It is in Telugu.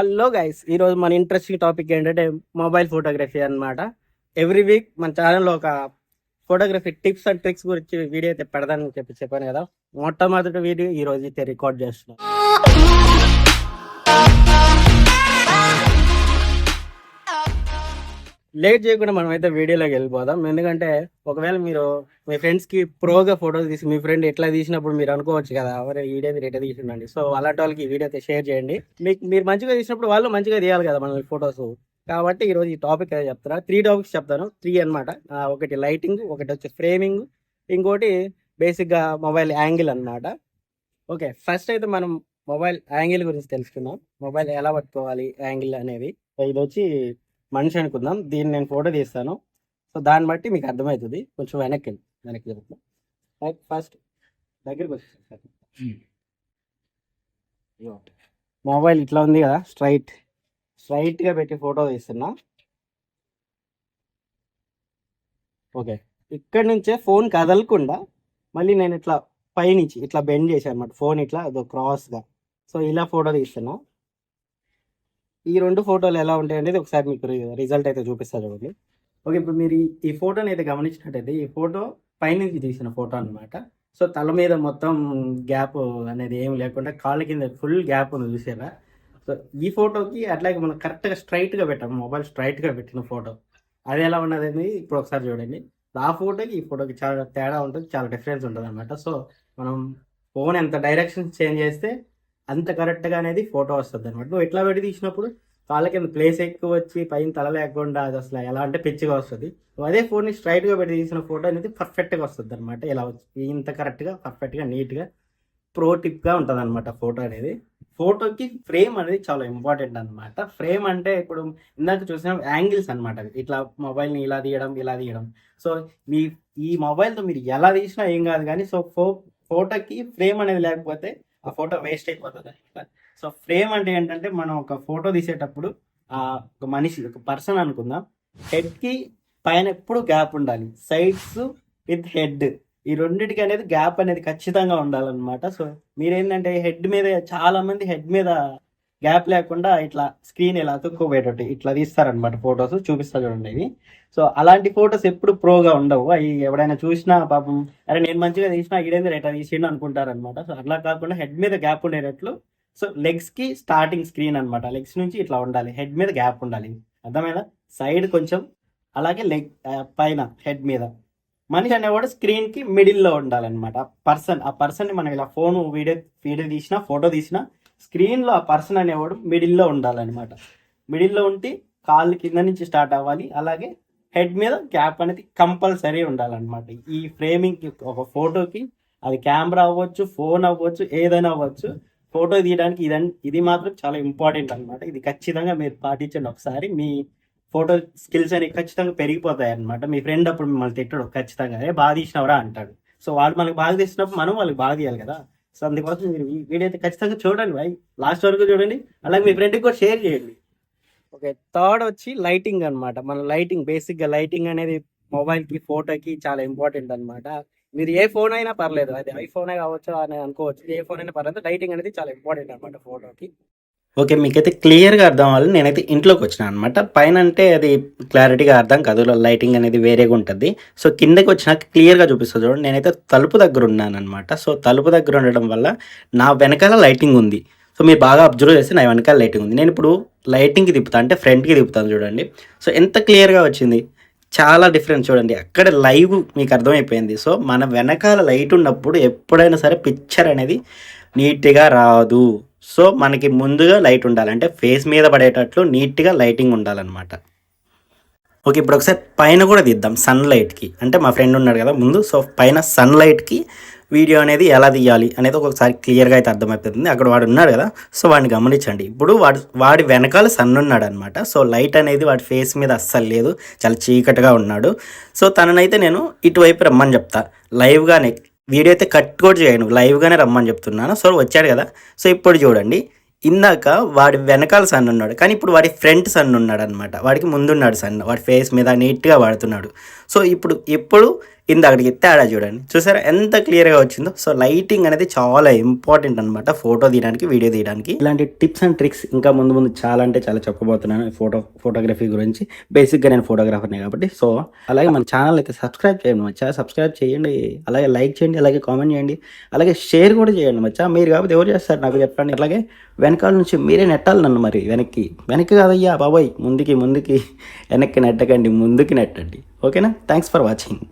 హలో గైస్, ఈరోజు మన ఇంట్రెస్టింగ్ టాపిక్ ఏంటంటే మొబైల్ ఫోటోగ్రఫీ అన్నమాట. ఎవ్రీ వీక్ మన ఛానల్లో ఒక ఫోటోగ్రఫీ టిప్స్ అండ్ ట్రిక్స్ గురించి వీడియో అయితే పెడదానని చెప్పాను కదా. మొట్టమొదటి వీడియో ఈ రోజు అయితే రికార్డ్ చేస్తున్నాం. లేట్ చేయకుండా మనం అయితే వీడియోలోకి వెళ్ళిపోదాం. ఎందుకంటే ఒకవేళ మీరు మీ ఫ్రెండ్స్కి ప్రోగా ఫోటోస్ తీసి మీ ఫ్రెండ్ ఎట్లా తీసినప్పుడు మీరు అనుకోవచ్చు కదా, ఎవరైనా వీడియో రేట్ తీసిండండి. సో అలాంటి వాళ్ళకి ఈ వీడియో అయితే షేర్ చేయండి. మీరు మంచిగా తీసినప్పుడు వాళ్ళు మంచిగా తీయాలి కదా మన ఫొటోస్. కాబట్టి ఈరోజు ఈ టాపిక్ అయితే చెప్తాను. 3 టాపిక్స్ చెప్తాను. 3 అనమాట. ఒకటి లైటింగ్, ఒకటి వచ్చి ఫ్రేమింగ్, ఇంకోటి బేసిక్గా మొబైల్ యాంగిల్ అనమాట. ఓకే, ఫస్ట్ అయితే మనం మొబైల్ యాంగిల్ గురించి తెలుసుకుందాం. మొబైల్ ఎలా పట్టుకోవాలి యాంగిల్ అనేది. ఇది వచ్చి మనిషి అనుకుందాం. దీన్ని నేను ఫోటో తీస్తాను. సో దాన్ని బట్టి మీకు అర్థమవుతుంది. కొంచెం వెనక్కి జరుగుతుంది. ఫస్ట్ దగ్గరికి వచ్చేసాను. మొబైల్ ఇట్లా ఉంది కదా, స్ట్రైట్గా పెట్టి ఫోటో తీస్తున్నా. ఓకే, ఇక్కడి నుంచే ఫోన్ కదలకుండా మళ్ళీ నేను ఇట్లా పైనుంచి ఇట్లా బెండ్ చేశాను అనమాట. ఫోన్ ఇట్లా అదో క్రాస్గా. సో ఇలా ఫోటో తీస్తున్నా. ఈ 2 ఫోటోలు ఎలా ఉంటాయి అనేది ఒకసారి మీకు రిజల్ట్ అయితే చూపిస్తారు చూడండి. ఓకే, ఇప్పుడు మీరు ఈ ఫోటోని అయితే గమనించినట్టయితే ఈ ఫోటో పైనుంచి తీసిన ఫోటో అనమాట. సో తల మీద మొత్తం గ్యాప్ అనేది ఏమి లేకుండా కాళ్ళ కింద ఫుల్ గ్యాప్ ఉంది, చూసారా. సో ఈ ఫోటోకి అట్లాగే మనం కరెక్ట్గా స్ట్రైట్గా పెట్టాము. మొబైల్ స్ట్రైట్గా పెట్టిన ఫోటో అది ఎలా ఉన్నది అనేది ఇప్పుడు ఒకసారి చూడండి. ఆ ఫోటోకి ఈ ఫోటోకి చాలా తేడా ఉంటుంది, చాలా డిఫరెన్స్ ఉంటుంది అనమాట. సో మనం ఫోన్ ఎంత డైరెక్షన్ చేంజ్ చేస్తే అంత కరెక్ట్గా అనేది ఫోటో వస్తుంది అనమాట. నువ్వు ఎట్లా పెట్టి తీసినప్పుడు కాళ్ళ కింద ప్లేస్ ఎక్కువ వచ్చి పైన తల లేకుండా అది అసలు ఎలా అంటే పిచ్చిగా వస్తుంది. అదే ఫోన్ని స్ట్రైట్గా పెట్టి తీసిన ఫోటో అనేది పర్ఫెక్ట్గా వస్తుంది అనమాట. ఇలా వచ్చి ఇంత కరెక్ట్గా పర్ఫెక్ట్గా నీట్గా ప్రో టిప్గా ఉంటుంది అనమాట ఫోటో అనేది. ఫోటోకి ఫ్రేమ్ అనేది చాలా ఇంపార్టెంట్ అనమాట. ఫ్రేమ్ అంటే ఇప్పుడు ఇందాక చూసిన యాంగిల్స్ అనమాట. ఇట్లా మొబైల్ని ఇలా తీయడం. సో ఈ మొబైల్తో మీరు ఎలా తీసినా ఏం కాదు, కానీ సో ఫోటోకి ఫ్రేమ్ అనేది లేకపోతే ఆ ఫోటో వేస్ట్ అయిపోతుంది అనమాట. సో ఫ్రేమ్ అంటే ఏంటంటే మనం ఒక ఫోటో తీసేటప్పుడు ఒక మనిషి, ఒక పర్సన్ అనుకుందాం, హెడ్కి పైన ఎప్పుడు గ్యాప్ ఉండాలి. సైడ్స్ విత్ హెడ్, ఈ రెండింటికి అనేది గ్యాప్ అనేది ఖచ్చితంగా ఉండాలన్నమాట. సో మీరేంటంటే హెడ్ మీద, చాలా మంది హెడ్ మీద గ్యాప్ లేకుండా ఇట్లా స్క్రీన్ ఇలా అతుక్కోబోయేటట్టు ఇట్లా తీస్తారనమాట ఫొటోస్. చూపిస్తా చూడండి ఇవి. సో అలాంటి ఫొటోస్ ఎప్పుడు ప్రోగా ఉండవు. అవి ఎవడైనా చూసినా పాపం అరే నేను మంచిగా తీసినా ఈడేంది రేటా తీసిండు అనుకుంటారనమాట. సో అట్లా కాకుండా హెడ్ మీద గ్యాప్ ఉండేటట్లు. సో లెగ్స్కి స్టార్టింగ్ స్క్రీన్ అనమాట. లెగ్స్ నుంచి ఇట్లా ఉండాలి, హెడ్ మీద గ్యాప్ ఉండాలి. అర్థమైందా? సైడ్ కొంచెం, అలాగే లెగ్ పైన హెడ్ మీద. మనిషి అనేవాడు స్క్రీన్కి మిడిల్లో ఉండాలన్నమాట. ఆ పర్సన్ని మనం ఇలా ఫోన్ వీడియో తీసినా ఫోటో తీసినా స్క్రీన్లో ఆ పర్సన్ అనేవాడు మిడిల్లో ఉండాలన్నమాట. మిడిల్లో ఉంటే కాళ్ళు కింద నుంచి స్టార్ట్ అవ్వాలి. అలాగే హెడ్ మీద గ్యాప్ అనేది కంపల్సరీ ఉండాలన్నమాట. ఈ ఫ్రేమింగ్కి, ఒక ఫోటోకి, అది కెమెరా అవ్వచ్చు, ఫోన్ అవ్వచ్చు, ఏదైనా అవ్వచ్చు, ఫోటో తీయడానికి ఇది మాత్రం చాలా ఇంపార్టెంట్ అనమాట. ఇది ఖచ్చితంగా మీరు పాటించండి ఒకసారి. మీ ఫోటో స్కిల్స్ అనేవి ఖచ్చితంగా పెరిగిపోతాయి అనమాట. మీ ఫ్రెండ్ అప్పుడు మిమ్మల్ని తిట్టడు, ఖచ్చితంగా అదే బాగా తీసినవరా అంటాడు. సో వాడు మనకు బాగా తీసినప్పుడు మనం వాళ్ళకి బాగా తీయాలి కదా. సో అందుకోసం మీరు ఈ వీడియో అయితే ఖచ్చితంగా చూడండి భాయ్, లాస్ట్ వరకు చూడండి. అలాగే మీ ఫ్రెండ్కి కూడా షేర్ చేయండి. ఓకే, థర్డ్ వచ్చి లైటింగ్ అనమాట. మన లైటింగ్, బేసిక్గా లైటింగ్ అనేది మొబైల్కి, ఫోటోకి చాలా ఇంపార్టెంట్ అనమాట. మీరు ఏ ఫోన్ అయినా పర్లేదు, అది ఐఫోనే కావచ్చు అని అనుకోవచ్చు, ఏ ఫోన్ అయినా పర్లేదు, లైటింగ్ అనేది చాలా ఇంపార్టెంట్ అనమాట ఫోటోకి. ఓకే, మీకైతే క్లియర్గా అర్థం అవ్వాలి. నేనైతే ఇంట్లోకి వచ్చిన అనమాట. పైన అంటే అది క్లారిటీగా అర్థం కాదు, లైటింగ్ అనేది వేరేగా ఉంటుంది. సో కిందకి వచ్చినాక క్లియర్గా చూపిస్తుంది చూడండి. నేనైతే తలుపు దగ్గర ఉన్నాను అనమాట. సో తలుపు దగ్గర ఉండడం వల్ల నా వెనకాల లైటింగ్ ఉంది. సో మీరు బాగా అబ్జర్వ్ చేస్తే నా వెనకాల లైటింగ్ ఉంది. నేను ఇప్పుడు లైటింగ్కి తిప్పుతాను, అంటే ఫ్రంట్కి తిప్పుతాను చూడండి. సో ఎంత క్లియర్గా వచ్చింది, చాలా డిఫరెన్స్ చూడండి. అక్కడ లైవ్ మీకు అర్థమైపోయింది. సో మన వెనకాల లైట్ ఉన్నప్పుడు ఎప్పుడైనా సరే పిక్చర్ అనేది నీట్గా రాదు. సో మనకి ముందుగా లైట్ ఉండాలి, అంటే ఫేస్ మీద పడేటట్లు నీట్గా లైటింగ్ ఉండాలన్నమాట. ఓకే, ఇప్పుడు ఒకసారి పైన కూడా తీద్దాం సన్లైట్కి. అంటే మా ఫ్రెండ్ ఉన్నాడు కదా ముందు, సో పైన సన్లైట్కి వీడియో అనేది ఎలా తీయాలి అనేది ఒకసారి క్లియర్గా అయితే అర్థమైపోతుంది. అక్కడ వాడు ఉన్నాడు కదా, సో వాడిని గమనించండి. ఇప్పుడు వాడి వెనకాల సన్ ఉన్నాడు అనమాట. సో లైట్ అనేది వాడి ఫేస్ మీద అస్సలు లేదు, చాలా చీకటిగా ఉన్నాడు. సో తననైతే నేను ఇటువైపు రమ్మని చెప్తా. లైవ్గానే వీడియో అయితే కట్ కూడా చేయను, లైవ్గానే రమ్మని చెప్తున్నాను. సో వచ్చాడు కదా. సో ఇప్పుడు చూడండి, ఇందాక వాడి వెనకాల సన్ ఉన్నాడు, కానీ ఇప్పుడు వాడి ఫ్రంట్ సన్ ఉన్నాడు అనమాట. వాడికి ముందున్నాడు సన్, వాడి ఫేస్ మీద నీట్గా వాడుతున్నాడు. సో ఇప్పుడు ఇందాకడికి తేడా చూడండి, చూసారా ఎంత క్లియర్గా వచ్చిందో. సో లైటింగ్ అనేది చాలా ఇంపార్టెంట్ అనమాట ఫోటో తీయడానికి, వీడియో తీయడానికి. ఇలాంటి టిప్స్ అండ్ ట్రిక్స్ ఇంకా ముందు ముందు చాలా అంటే చాలా చెప్పబోతున్నాను ఫోటోగ్రఫీ గురించి. బేసిక్గా నేను ఫోటోగ్రాఫర్నే కాబట్టి. సో అలాగే మన ఛానల్ అయితే సబ్స్క్రైబ్ చేయండి మచ్చా, సబ్స్క్రైబ్ చేయండి, అలాగే లైక్ చేయండి, అలాగే కామెంట్ చేయండి, అలాగే షేర్ కూడా చేయండి మచ్చా. మీరు కాబట్టి ఎవరు చేస్తారు నాకు చెప్పండి. అలాగే వెనకాల నుంచి మీరే నెట్టాలి నన్ను, మరి వెనక్కి కాదయ్యా బాబాయ్, ముందుకి వెనక్కి నెట్టకండి, ముందుకి నెట్టండి. ఓకేనా? Thanks for watching.